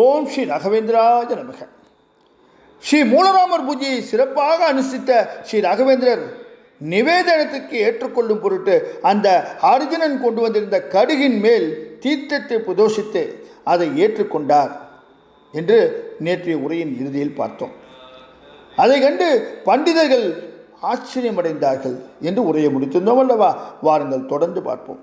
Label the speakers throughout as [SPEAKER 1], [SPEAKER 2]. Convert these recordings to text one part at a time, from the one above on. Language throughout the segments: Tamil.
[SPEAKER 1] ஓம் ஸ்ரீ ராகவேந்திராய நமக. ஸ்ரீ மூலராமர் பூஜையை சிறப்பாக அனுஷ்டித்த ஸ்ரீ ராகவேந்திரர் நிவேதனத்துக்கு ஏற்றுக்கொள்ளும் பொருட்டு அந்த அர்ஜுனன் கொண்டு வந்திருந்த கடுகின் மேல் தீர்த்தத்தை புதோஷித்து அதை ஏற்றுக்கொண்டார் என்று நேற்றைய உரையின் இறுதியில் பார்த்தோம். அதை கண்டு பண்டிதர்கள் ஆச்சரியமடைந்தார்கள் என்று உரையை முடித்திருந்தோம் அல்லவா? வாருங்கள் தொடர்ந்து பார்ப்போம்.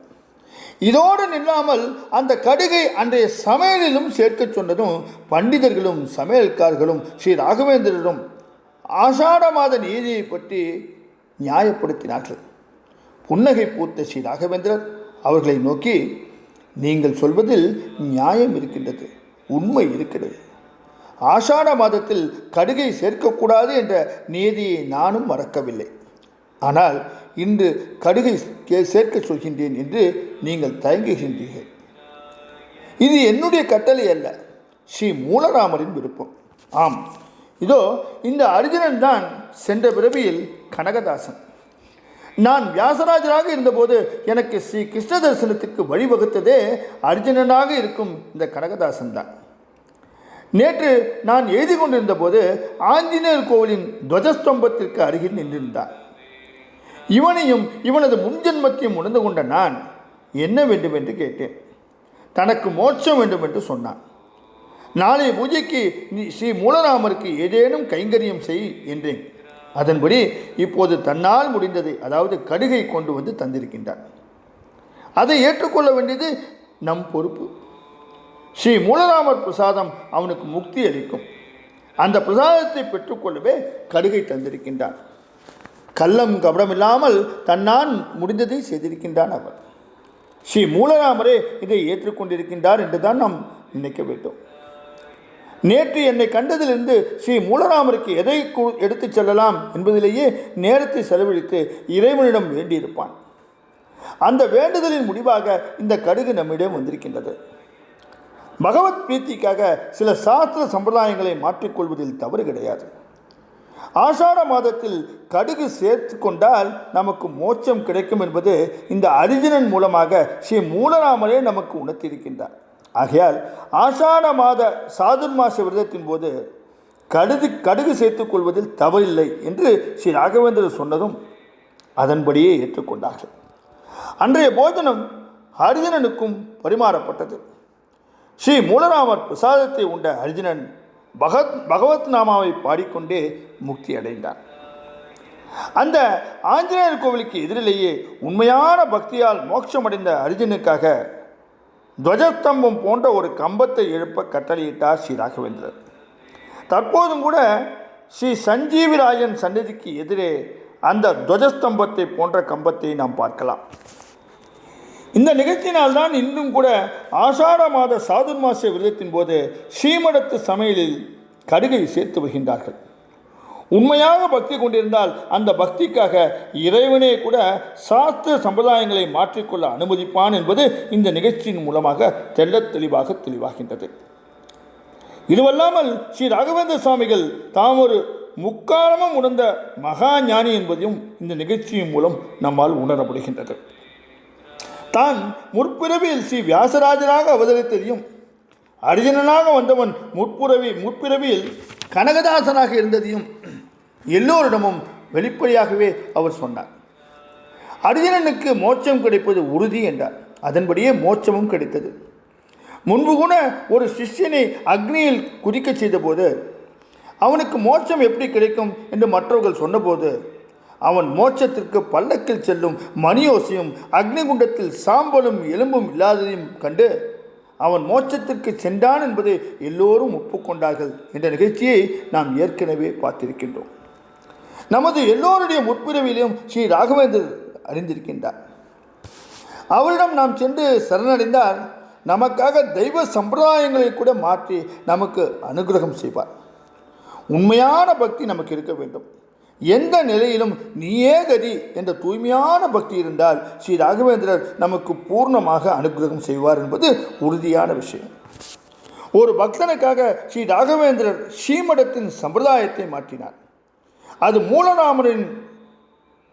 [SPEAKER 1] இதோடு நில்லாமல் அந்த கடுகை அன்றைய சமையலிலும் சேர்க்க சொன்னதும் பண்டிதர்களும் சமையல்காரர்களும் ஸ்ரீ ராகவேந்திரரும் ஆஷாட மாத நீதியை பற்றி நியாயப்படுத்தினார்கள். புன்னகை பூத்த ஸ்ரீ ராகவேந்திரர் அவர்களை நோக்கி, நீங்கள் சொல்வதில் நியாயம் இருக்கின்றது, உண்மை இருக்கிறது. ஆஷாட மாதத்தில் கடுகை சேர்க்கக்கூடாது என்ற நியதியை நானும் மறக்கவில்லை. ஆனால் இன்று கடுகை சேர்க்க சொல்கின்றேன் என்று நீங்கள் தயங்குகின்றீர்கள். இது என்னுடைய கட்டளை அல்ல, ஸ்ரீ மூலராமரின் விருப்பம். ஆம், இதோ இந்த அர்ஜுனன் தான் சென்ற பிறவியில் கனகதாசன். நான் வியாசராஜராக இருந்தபோது எனக்கு ஸ்ரீ கிருஷ்ண தரிசனத்துக்கு வழிவகுத்ததே அர்ஜுனனாக இருக்கும் இந்த கனகதாசன் தான். நேற்று நான் எழுதி கொண்டிருந்த போது ஆஞ்சநேயர் கோவிலின் துவஜஸ்தம்பத்திற்கு அருகில் நின்றிருந்தான். இவனையும் இவனது முன்ஜென்மத்தையும் உணர்ந்து கொண்ட நான் என்ன வேண்டும் என்று கேட்டேன். தனக்கு மோட்சம் வேண்டும் என்று சொன்னான். நாளை பூஜைக்கு ஸ்ரீ மூலராமருக்கு ஏதேனும் கைங்கரியம் செய் என்றேன். அதன்படி இப்போது தன்னால் முடிந்ததை, அதாவது கடுகை கொண்டு வந்து தந்திருக்கின்றான். அதை ஏற்றுக்கொள்ள வேண்டியது நம் பொறுப்பு. ஸ்ரீ மூலராமர் பிரசாதம் அவனுக்கு முக்தி அளிக்கும். அந்த பிரசாதத்தை பெற்றுக்கொள்ளவே கடுகை தந்திருக்கின்றான். கள்ளம் கபடமில்லாமல் தன்னால் முடிந்ததை செய்திருக்கின்றான் அவர். ஸ்ரீ மூலராமரே இதை ஏற்றுக்கொண்டிருக்கின்றார் என்றுதான் நாம் நினைக்க வேண்டும். நேற்று என்னை கண்டதிலிருந்து ஸ்ரீ மூலராமருக்கு எதை எடுத்துச் செல்லலாம் என்பதிலேயே நேரத்தை செலவழித்து இறைவனிடம் வேண்டியிருப்பான். அந்த வேண்டுதலின் முடிவாக இந்த கடுகு நம்மிடம் வந்திருக்கின்றது. பகவத் பிரீத்திக்காக சில சாஸ்திர சம்பிரதாயங்களை மாற்றிக்கொள்வதில் தவறு கிடையாது. ஆஷாட மாதத்தில் கடுகு சேர்த்து கொண்டால் நமக்கு மோட்சம் கிடைக்கும் என்பது இந்த அர்ஜுனன் மூலமாக ஸ்ரீ மூலராமரே நமக்கு உணர்த்தியிருக்கின்றார். ஆகையால் ஆஷாட மாத சாதுர்மாச விரதத்தின் போது கடுகு சேர்த்துக் கொள்வதில் தவறில்லை என்று ஸ்ரீ ராகவேந்திரர் சொன்னதும் அதன்படியே ஏற்றுக்கொண்டார்கள். அன்றைய போஜனம் அர்ஜுனனுக்கும் பரிமாறப்பட்டது. ஸ்ரீ மூலராமர் பிரசாதத்தை உண்ட அர்ஜுனன் பகவத் நாமாவை பாடிக்கொண்டே முக்தி அடைந்தார். அந்த ஆஞ்சநேயர் கோவிலுக்கு எதிரிலேயே உண்மையான பக்தியால் மோட்சமடைந்த அர்ஜுனுக்காக துவஜஸ்தம்பம் போன்ற ஒரு கம்பத்தை எழுப்ப கட்டளையிட்டார் ஸ்ரீ ராகவேந்திரர். தற்போதும் கூட ஸ்ரீ சஞ்சீவிராயன் சன்னதிக்கு எதிரே அந்த துவஜஸ்தம்பத்தை போன்ற கம்பத்தை நாம் பார்க்கலாம். இந்த நிகழ்ச்சியினால்தான் இன்றும் கூட ஆஷாட மாத சாதுர்மாச விரதத்தின் போது ஸ்ரீமடத்து சமையலில் கடுகை சேர்த்து வருகின்றார்கள். உண்மையாக பக்தி கொண்டிருந்தால் அந்த பக்திக்காக இறைவனே கூட சாஸ்திர சம்பிரதாயங்களை மாற்றிக்கொள்ள அனுமதிப்பான் என்பது இந்த நிகழ்ச்சியின் மூலமாக தெளிவாகின்றது. இதுவல்லாமல் ஸ்ரீ ராகவேந்திர சுவாமிகள் தாம் ஒரு முக்காலமும் உணர்ந்த மகா ஞானி என்பதையும் இந்த நிகழ்ச்சியின் மூலம் நம்மால் உணரப்படுகின்றது. தான் முற்பிறவியில் ஸ்ரீ வியாசராஜராக அவதரித்ததையும் அர்ஜுனனாக வந்தவன் முற்பிறவியில் கனகதாசனாக இருந்ததையும் எல்லோரிடமும் வெளிப்படையாகவே அவர் சொன்னார். அர்ஜுனனுக்கு மோட்சம் கிடைப்பது உறுதி என்றார். அதன்படியே மோட்சமும் கிடைத்தது. முன்பு கூட ஒரு சிஷ்யனை அக்னியில் குதிக்க செய்தபோது அவனுக்கு மோட்சம் எப்படி கிடைக்கும் என்று மற்றவர்கள் சொன்னபோது அவன் மோட்சத்திற்கு பல்லக்கில் செல்லும் மணியோசையும் அக்னிகுண்டத்தில் சாம்பலும் எலும்பும் இல்லாததையும் கண்டு அவன் மோட்சத்திற்கு சென்றான் என்பதை எல்லோரும் ஒப்புக்கொண்டார்கள் என்ற நிகழ்ச்சியை நாம் ஏற்கனவே பார்த்திருக்கின்றோம். நமது எல்லோருடைய முற்பிறவிலையும் ஸ்ரீ ராகவேந்தர் அறிந்திருக்கின்றார். அவரிடம் நாம் சென்று சரணடைந்தால் நமக்காக தெய்வ சம்பிரதாயங்களை கூட மாற்றி நமக்கு அனுகிரகம் செய்வார். உண்மையான பக்தி நமக்கு இருக்க வேண்டும். எந்த நிலையிலும் நீயே கதி என்ற தூய்மையான பக்தி இருந்தால் ஸ்ரீ ராகவேந்திரர் நமக்கு பூர்ணமாக அனுகிரகம் செய்வார் என்பது உறுதியான விஷயம். ஒரு பக்தனுக்காக ஸ்ரீ ராகவேந்திரர் ஸ்ரீமடத்தின் சம்பிரதாயத்தை மாற்றினார். அது மூலராமரின்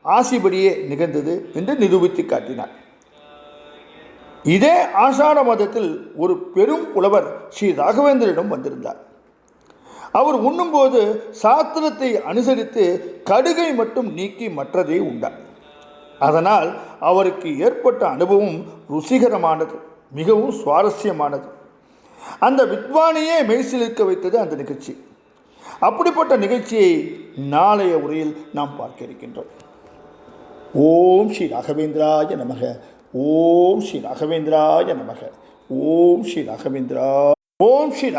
[SPEAKER 1] ஆசிபடியே நிகழ்ந்தது என்று நிரூபித்து காட்டினார். இதே ஆஷாட மாதத்தில் ஒரு பெரும் புலவர் ஸ்ரீ ராகவேந்திரனிடம் வந்திருந்தார். அவர் உண்ணும்போது சாஸ்திரத்தை அனுசரித்து கடுகை மட்டும் நீக்கி மற்றதை உண்டார். அதனால் அவருக்கு ஏற்பட்ட அனுபவம் ருசிகரமானது, மிகவும் சுவாரஸ்யமானது. அந்த வித்வானையே மெய்சிலிருக்க வைத்தது அந்த நிகழ்ச்சி. அப்படிப்பட்ட நிகழ்ச்சியை நாளைய உரையில் நாம் பார்க்க இருக்கின்றோம். ஓம் ஸ்ரீ ராகவேந்திராய நமக. ஓம் ஸ்ரீ ராகவேந்திராய நமக. ஓம் ஸ்ரீ ராகவேந்திரா. ஓம் ஸ்ரீ